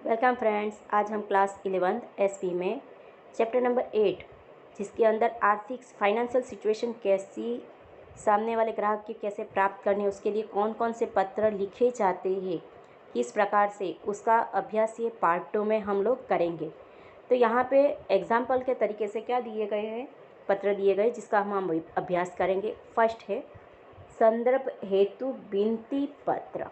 Welcome friends. आज हम class 11th SP में चैप्टर नंबर 8 जिसके अंदर आर्थिक फाइनेंशियल सिचुएशन कैसी सामने वाले ग्राहक की कैसे प्राप्त करनी है, उसके लिए कौन कौन से पत्र लिखे जाते हैं, किस प्रकार से उसका अभ्यास ये पार्ट 2 में हम लोग करेंगे। तो यहाँ पे एग्जाम्पल के तरीके से क्या दिए गए हैं, पत्र दिए गए जिसका हम अभ्यास करेंगे। फर्स्ट है संदर्भ हेतु विनती पत्र।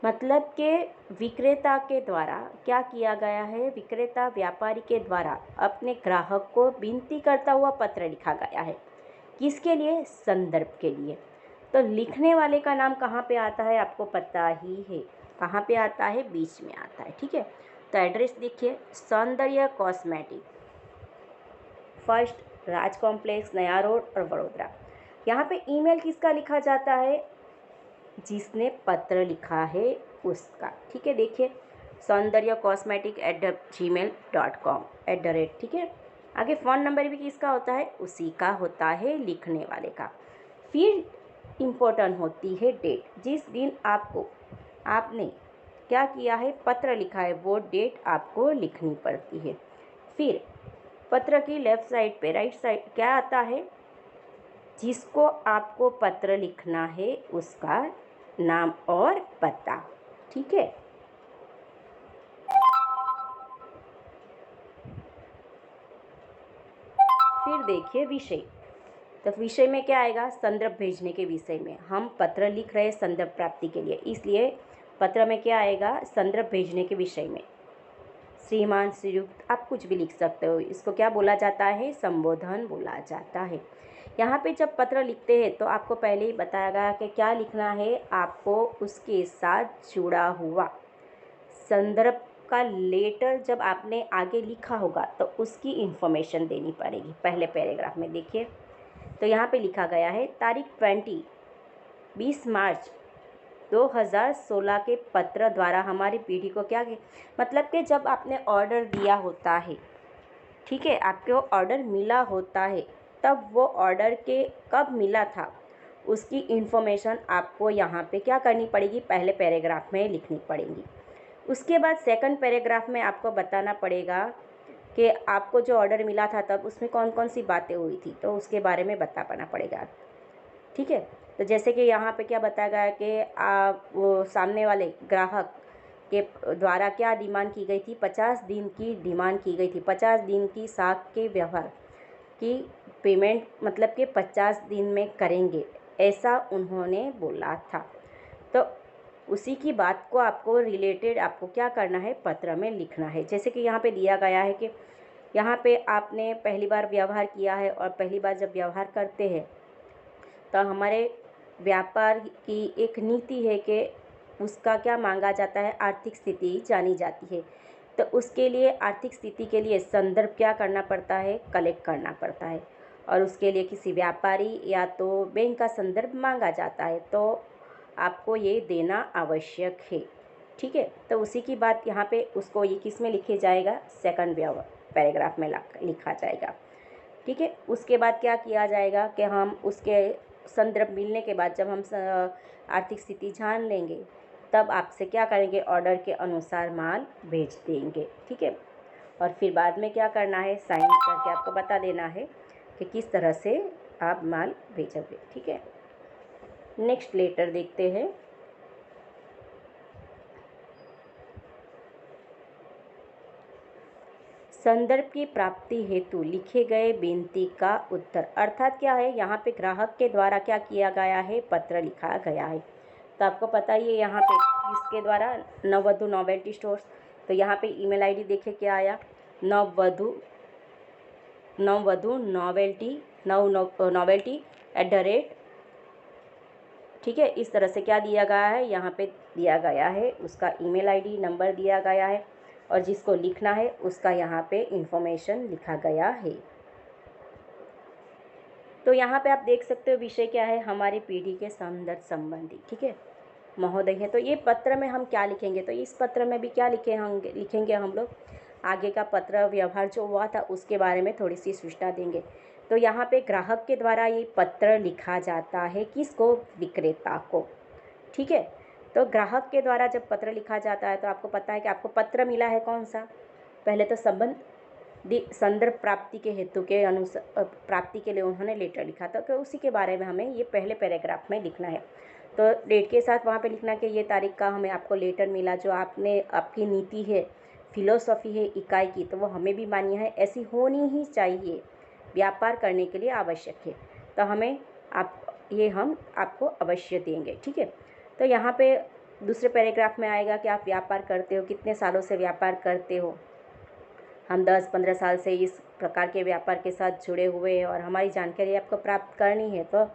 मतलब कि विक्रेता के द्वारा क्या किया गया है, विक्रेता व्यापारी के द्वारा अपने ग्राहक को विनती करता हुआ पत्र लिखा गया है। किसके लिए? संदर्भ के लिए। तो लिखने वाले का नाम कहाँ पे आता है आपको पता ही है, कहाँ पे आता है? बीच में आता है। ठीक है, तो एड्रेस देखिए, सौंदर्य कॉस्मेटिक, फर्स्ट राज कॉम्प्लेक्स, नया रोड और वडोदरा। यहाँ पे ईमेल किसका लिखा जाता है? जिसने पत्र लिखा है उसका। ठीक है, देखिए सौंदर्य कॉस्मेटिक @gmail.com @ ठीक है। आगे फ़ोन नंबर भी किसका होता है? उसी का होता है, लिखने वाले का। फिर इम्पोर्टेंट होती है डेट, जिस दिन आपने क्या किया है, पत्र लिखा है, वो डेट आपको लिखनी पड़ती है। फिर पत्र की लेफ्ट साइड पे, राइट साइड क्या आता है? जिसको आपको पत्र लिखना है उसका नाम और पता। ठीक है, फिर देखिए विषय। तो विषय में क्या आएगा? संदर्भ भेजने के विषय में हम पत्र लिख रहे हैं संदर्भ प्राप्ति के लिए, इसलिए पत्र में क्या आएगा? संदर्भ भेजने के विषय में श्रीमान, श्रीयुक्त, आप कुछ भी लिख सकते हो। इसको क्या बोला जाता है? संबोधन बोला जाता है। यहाँ पे जब पत्र लिखते हैं तो आपको पहले ही बताया गया कि क्या लिखना है आपको, उसके साथ जुड़ा हुआ संदर्भ का लेटर जब आपने आगे लिखा होगा तो उसकी इन्फॉर्मेशन देनी पड़ेगी। पहले पैराग्राफ में देखिए, तो यहाँ पे लिखा गया है तारीख 20 मार्च 2016 के पत्र द्वारा हमारी पीढ़ी को क्या, मतलब कि जब आपने ऑर्डर दिया होता है, ठीक है, आपको ऑर्डर मिला होता है, तब वो ऑर्डर के कब मिला था उसकी इन्फॉर्मेशन आपको यहाँ पे क्या करनी पड़ेगी? पहले पैराग्राफ में लिखनी पड़ेगी। उसके बाद सेकंड पैराग्राफ में आपको बताना पड़ेगा कि आपको जो ऑर्डर मिला था तब उसमें कौन कौन सी बातें हुई थी, तो उसके बारे में बताना पड़ेगा। ठीक है, तो जैसे कि यहाँ पे क्या बताया गया है कि वो सामने वाले ग्राहक के द्वारा क्या डिमांड की गई थी? 50 दिन की डिमांड की गई थी। 50 दिन की साख के व्यवहार की पेमेंट, मतलब कि 50 दिन में करेंगे, ऐसा उन्होंने बोला था। तो उसी की बात को आपको रिलेटेड आपको क्या करना है? पत्र में लिखना है। जैसे कि यहाँ पे दिया गया है कि यहाँ पे आपने पहली बार व्यवहार किया है, और पहली बार जब व्यवहार करते हैं तो हमारे व्यापार की एक नीति है कि उसका क्या मांगा जाता है? आर्थिक स्थिति जानी जाती है। तो उसके लिए आर्थिक स्थिति के लिए संदर्भ क्या करना पड़ता है? कलेक्ट करना पड़ता है, और उसके लिए किसी व्यापारी या तो बैंक का संदर्भ मांगा जाता है, तो आपको ये देना आवश्यक है। ठीक है, तो उसी की बात यहाँ पे उसको ये किस में लिखे जाएगा? सेकंड पैराग्राफ में लिखा जाएगा। ठीक है, उसके बाद क्या किया जाएगा कि हम उसके संदर्भ मिलने के बाद जब हम आर्थिक स्थिति जान लेंगे तब आपसे क्या करेंगे? ऑर्डर के अनुसार माल भेज देंगे। ठीक है, और फिर बाद में क्या करना है? साइन करके आपको बता देना है कि किस तरह से आप माल भेजोगे। ठीक है, नेक्स्ट लेटर देखते हैं। संदर्भ की प्राप्ति हेतु लिखे गए बेनती का उत्तर, अर्थात क्या है? यहाँ पे ग्राहक के द्वारा क्या किया गया है? पत्र लिखा गया है। तो आपको पता ही है यहाँ पे किसके द्वारा? नववधु नॉवेल्टी स्टोर्स। तो यहाँ पे ईमेल आईडी देखिए क्या आया? नववधु नॉवेल्टी @ ठीक है, इस तरह से क्या दिया गया है? यहाँ पे दिया गया है उसका ईमेल आईडी नंबर दिया गया है, और जिसको लिखना है उसका यहाँ पे इंफॉर्मेशन लिखा गया है। तो यहाँ पे आप देख सकते हो विषय क्या है? हमारी पीढ़ी के संदर्भ संबंधी। ठीक है महोदय है। तो ये पत्र में हम क्या लिखेंगे? तो इस पत्र में भी क्या लिखेंगे हम लोग? आगे का पत्र व्यवहार जो हुआ था उसके बारे में थोड़ी सी सूचना देंगे। तो यहाँ पे ग्राहक के द्वारा ये पत्र लिखा जाता है, किसको? विक्रेता को। ठीक है, तो ग्राहक के द्वारा जब पत्र लिखा जाता है तो आपको पता है कि आपको पत्र मिला है कौन सा, पहले तो संदर्भ प्राप्ति के हेतु के अनुसार प्राप्ति के लिए उन्होंने लेटर लिखा था, तो उसी के बारे में हमें ये पहले पैराग्राफ में लिखना है। तो डेट के साथ वहाँ पे लिखना कि ये तारीख का हमें आपको लेटर मिला, जो आपकी नीति है, फिलोसॉफी है इकाई की, तो वो हमें भी मान्य है, ऐसी होनी ही चाहिए, व्यापार करने के लिए आवश्यक है, तो हम आपको अवश्य देंगे। ठीक है, तो यहाँ पे दूसरे पैराग्राफ में आएगा कि आप व्यापार करते हो, कितने सालों से व्यापार करते हो। हम 10-15 साल से इस प्रकार के व्यापार के साथ जुड़े हुए हैं और हमारी जानकारी आपको प्राप्त करनी है, तो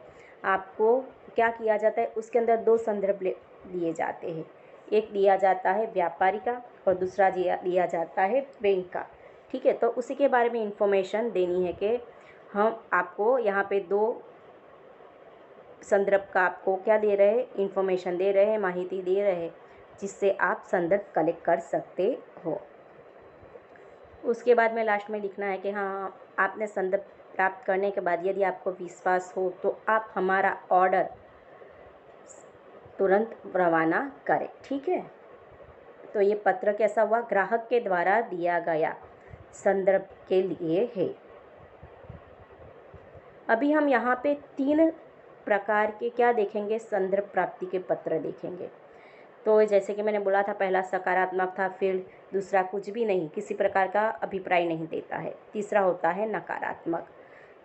आपको क्या किया जाता है, उसके अंदर 2 संदर्भ दिए जाते हैं। एक दिया जाता है व्यापारी का और दूसरा दिया जाता है बैंक का। ठीक है, तो उसी के बारे में इंफॉर्मेशन देनी है कि हम आपको यहाँ पे 2 संदर्भ का आपको क्या दे रहे हैं, इंफॉर्मेशन दे रहे हैं, माहिती दे रहे हैं, जिससे आप संदर्भ कलेक्ट कर सकते हो। उसके बाद में लास्ट में लिखना है कि हाँ, आपने संदर्भ प्राप्त करने के बाद यदि आपको विश्वास हो तो आप हमारा ऑर्डर तुरंत रवाना करें। ठीक है, तो ये पत्र कैसा हुआ, ग्राहक के द्वारा दिया गया संदर्भ के लिए है। अभी हम यहाँ पे 3 प्रकार के क्या देखेंगे, संदर्भ प्राप्ति के पत्र देखेंगे। तो जैसे कि मैंने बोला था, पहला सकारात्मक था, फिर दूसरा कुछ भी नहीं, किसी प्रकार का अभिप्राय नहीं देता है, तीसरा होता है नकारात्मक।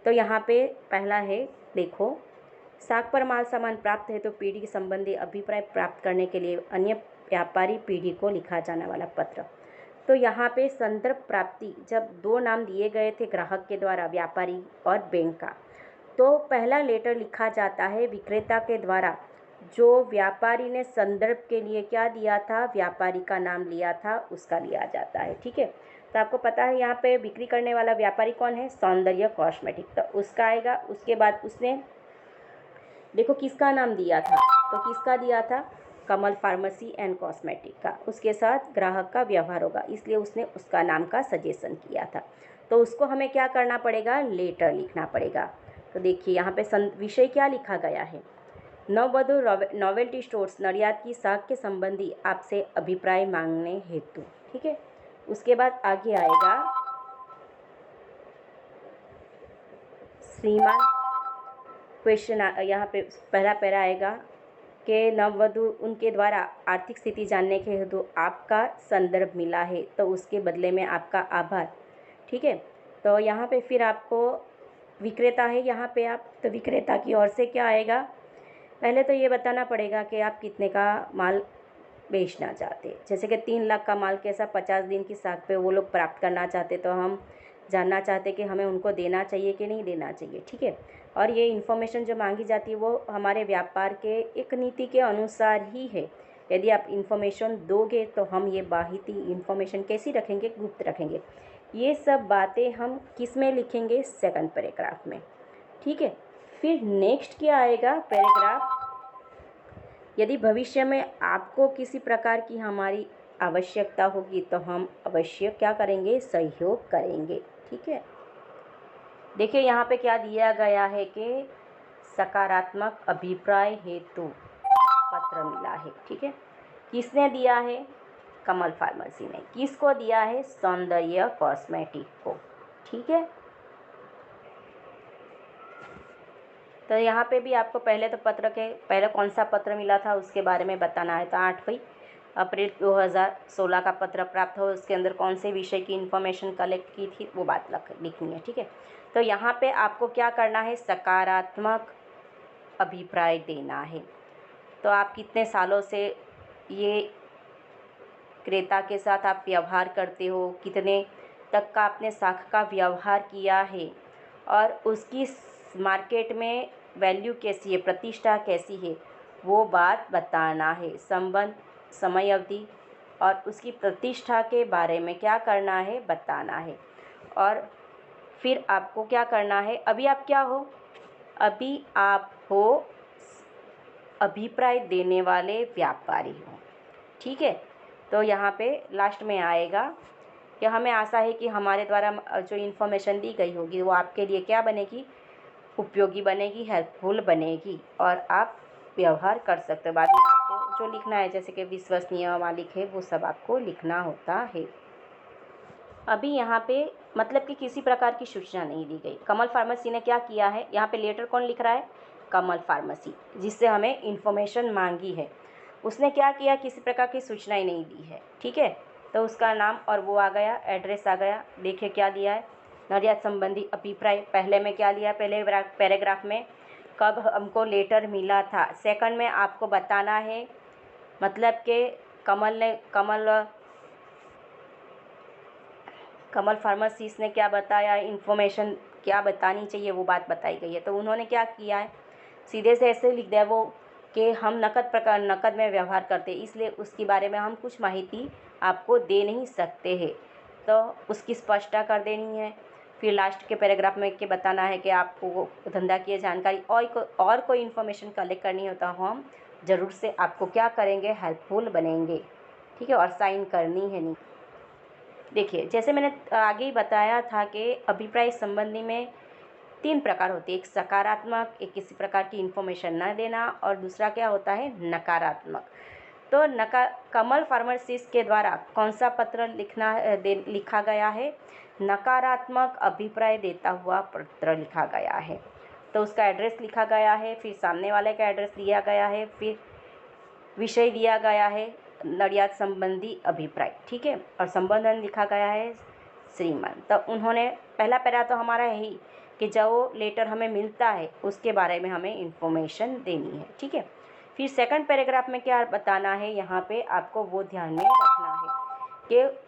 तो यहाँ पे पहला है, देखो, साख पर माल सामान प्राप्त है तो पीढ़ी संबंधी अभिप्राय प्राप्त करने के लिए अन्य व्यापारी पीढ़ी को लिखा जाने वाला पत्र। तो यहाँ पे संदर्भ प्राप्ति जब 2 नाम दिए गए थे ग्राहक के द्वारा, व्यापारी और बैंक का, तो पहला लेटर लिखा जाता है विक्रेता के द्वारा, जो व्यापारी ने संदर्भ के लिए क्या दिया था, व्यापारी का नाम लिया था, उसका लिया जाता है। ठीक है, तो आपको पता है यहाँ पे बिक्री करने वाला व्यापारी कौन है, सौंदर्य कॉस्मेटिक, तो उसका आएगा। उसके बाद उसने देखो किसका नाम दिया था, तो किसका दिया था, कमल फार्मेसी एंड कॉस्मेटिक का, उसके साथ ग्राहक का व्यवहार होगा, इसलिए उसने उसका नाम का सजेशन किया था। तो उसको हमें क्या करना पड़ेगा, लेटर लिखना पड़ेगा। तो देखिए यहाँ पे विषय क्या लिखा गया है, नववधु नोवेल्टी स्टोर्स नडियाद की साख के संबंधी आपसे अभिप्राय मांगने हेतु। ठीक है, उसके बाद आगे आएगा श्रीमान क्वेश्चन, यहाँ पे पहला पैरा आएगा कि नववधु उनके द्वारा आर्थिक स्थिति जानने के हेतु आपका संदर्भ मिला है, तो उसके बदले में आपका आभार। ठीक है, तो यहाँ पे फिर आपको विक्रेता है, यहाँ पे आप, तो विक्रेता की ओर से क्या आएगा, पहले तो ये बताना पड़ेगा कि आप कितने का माल बेचना चाहते, जैसे कि 3 लाख का माल कैसा 50 दिन की साख पे वो लोग प्राप्त करना चाहते, तो हम जानना चाहते कि हमें उनको देना चाहिए कि नहीं देना चाहिए। ठीक है, और ये इन्फॉर्मेशन जो मांगी जाती है वो हमारे व्यापार के एक नीति के अनुसार ही है। यदि आप इन्फॉर्मेशन दोगे तो हम ये बाहिती इन्फॉर्मेशन कैसी रखेंगे, गुप्त रखेंगे। ये सब बातें हम किस में लिखेंगे, सेकंड पैराग्राफ में। ठीक है, फिर नेक्स्ट क्या आएगा पैराग्राफ, यदि भविष्य में आपको किसी प्रकार की हमारी आवश्यकता होगी तो हम अवश्य क्या करेंगे, सहयोग करेंगे। ठीक है, देखिए यहाँ पे क्या दिया गया है कि सकारात्मक अभिप्राय हेतु पत्र मिला है। ठीक है, किसने दिया है, कमल फार्मेसी ने, किसको दिया है, सौंदर्य कॉस्मेटिक को। ठीक है, तो यहाँ पे भी आपको पहले तो पहले कौन सा पत्र मिला था उसके बारे में बताना है। तो 8 अप्रैल 2016 का पत्र प्राप्त हो, उसके अंदर कौन से विषय की इन्फॉर्मेशन कलेक्ट की थी वो बात लिखनी है। ठीक है, तो यहाँ पे आपको क्या करना है, सकारात्मक अभिप्राय देना है। तो आप कितने सालों से ये क्रेता के साथ आप व्यवहार करते हो, कितने तक का आपने साख का व्यवहार किया है, और उसकी मार्केट में वैल्यू कैसी है, प्रतिष्ठा कैसी है, वो बात बताना है। संबंध, समय अवधि और उसकी प्रतिष्ठा के बारे में क्या करना है, बताना है। और फिर आपको क्या करना है, अभी आप क्या हो, अभी आप हो अभिप्राय देने वाले व्यापारी हो। ठीक है, तो यहाँ पे लास्ट में आएगा कि हमें आशा है कि हमारे द्वारा जो इन्फॉर्मेशन दी गई होगी वो आपके लिए क्या बनेगी, उपयोगी बनेगी, हेल्पफुल बनेगी और आप व्यवहार कर सकते हो। बाद में आपको जो लिखना है, जैसे कि विश्वसनीय, मालिक है, वो सब आपको लिखना होता है। अभी यहाँ पे मतलब कि किसी प्रकार की सूचना नहीं दी गई। कमल फार्मेसी ने क्या किया है, यहाँ पे लेटर कौन लिख रहा है, कमल फार्मेसी, जिससे हमें इन्फॉर्मेशन मांगी है, उसने क्या किया, किसी प्रकार की सूचना ही नहीं दी है। ठीक है, तो उसका नाम और वो आ गया, एड्रेस आ गया। देखिए क्या दिया है, निर्यात संबंधी अभिप्राय। पहले में क्या लिया, पहले पैराग्राफ में कब हमको लेटर मिला था। सेकंड में आपको बताना है, मतलब कि कमल फार्मासिस्ट ने क्या बताया, इन्फॉर्मेशन क्या बतानी चाहिए, वो बात बताई गई है। तो उन्होंने क्या किया है, सीधे से ऐसे लिख दिया वो कि हम नकद में व्यवहार करते हैं, इसलिए उसके बारे में हम कुछ माहिती आपको दे नहीं सकते हैं, तो उसकी स्पष्टता कर देनी है। फिर लास्ट के पैराग्राफ में के बताना है कि आपको धंधा की जानकारी और कोई इन्फॉर्मेशन कलेक्ट करनी हो तो हम ज़रूर से आपको क्या करेंगे, हेल्पफुल बनेंगे। ठीक है, और साइन करनी है नहीं। देखिए, जैसे मैंने आगे ही बताया था कि अभिप्राय संबंधी में 3 प्रकार होते हैं, एक सकारात्मक, एक किसी प्रकार की इन्फॉर्मेशन न देना, और दूसरा क्या होता है, नकारात्मक। तो कमल फार्मासिस्ट के द्वारा कौन सा पत्र लिखा गया है, नकारात्मक अभिप्राय देता हुआ पत्र लिखा गया है। तो उसका एड्रेस लिखा गया है, फिर सामने वाले का एड्रेस दिया गया है, फिर विषय दिया गया है निर्यात संबंधी अभिप्राय। ठीक है, और संबोधन लिखा गया है श्रीमान। तो उन्होंने पहला पैरा तो हमारा है ही कि जो लेटर हमें मिलता है उसके बारे में हमें इन्फॉर्मेशन देनी है। ठीक है, फिर सेकंड पैराग्राफ में क्या बताना है, यहाँ पे आपको वो ध्यान में रखना है कि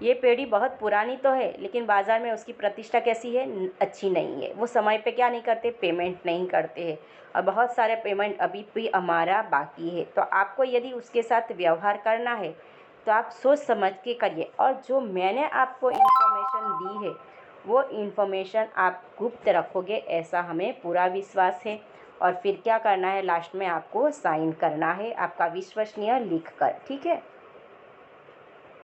ये पेड़ी बहुत पुरानी तो है, लेकिन बाज़ार में उसकी प्रतिष्ठा कैसी है, अच्छी नहीं है। वो समय पे क्या नहीं करते, पेमेंट नहीं करते हैं, और बहुत सारे पेमेंट अभी भी हमारा बाकी है। तो आपको यदि उसके साथ व्यवहार करना है तो आप सोच समझ के करिए, और जो मैंने आपको इन्फॉर्मेशन दी है वो इन्फॉर्मेशन आप गुप्त रखोगे, ऐसा हमें पूरा विश्वास है। और फिर क्या करना है, लास्ट में आपको साइन करना है, आपका विश्वसनीय लिख कर। ठीक है।